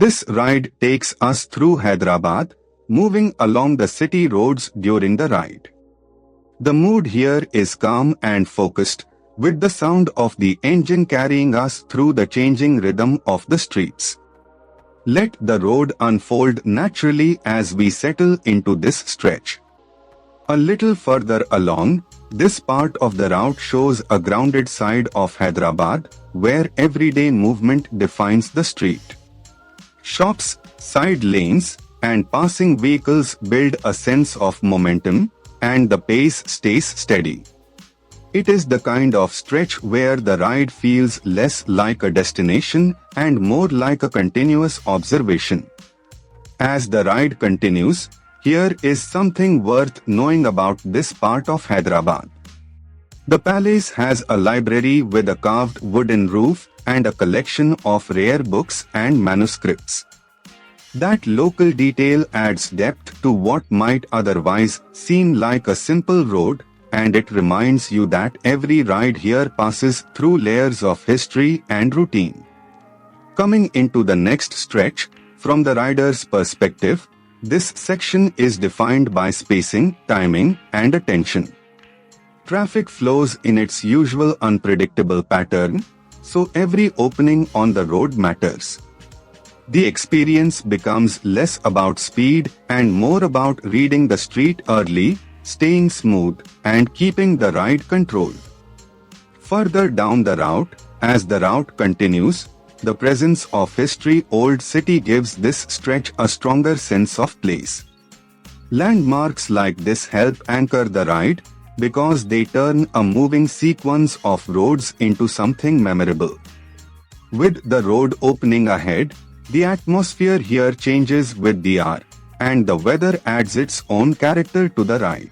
This ride takes us through Hyderabad, moving along the city roads during the ride. The mood here is calm and focused, with the sound of the engine carrying us through the changing rhythm of the streets. Let the road unfold naturally as we settle into this stretch. A little further along, this part of the route shows a grounded side of Hyderabad, where everyday movement defines the street. Shops, side lanes, and passing vehicles build a sense of momentum, and the pace stays steady. It is the kind of stretch where the ride feels less like a destination and more like a continuous observation. As the ride continues, here is something worth knowing about this part of Hyderabad. The palace has a library with a carved wooden roof and a collection of rare books and manuscripts. That local detail adds depth to what might otherwise seem like a simple road, and it reminds you that every ride here passes through layers of history and routine. Coming into the next stretch, from the rider's perspective, this section is defined by spacing, timing, and attention. Traffic flows in its usual unpredictable pattern, so every opening on the road matters. The experience becomes less about speed and more about reading the street early, staying smooth, and keeping the ride controlled. Further down the route, as the route continues, the presence of history-old city gives this stretch a stronger sense of place. Landmarks like this help anchor the ride because they turn a moving sequence of roads into something memorable. With the road opening ahead, the atmosphere here changes with the hour, and the weather adds its own character to the ride.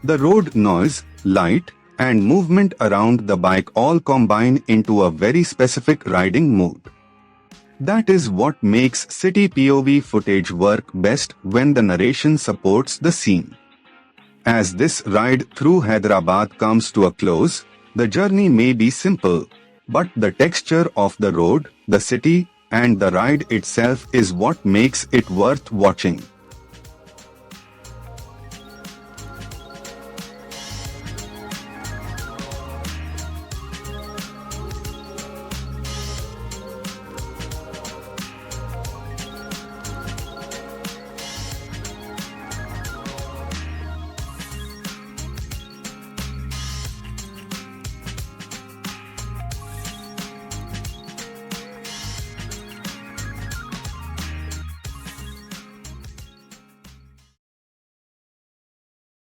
The road noise, light, and movement around the bike all combine into a very specific riding mood. That is what makes city POV footage work best when the narration supports the scene. As this ride through Hyderabad comes to a close, the journey may be simple, but the texture of the road, the city, and the ride itself is what makes it worth watching.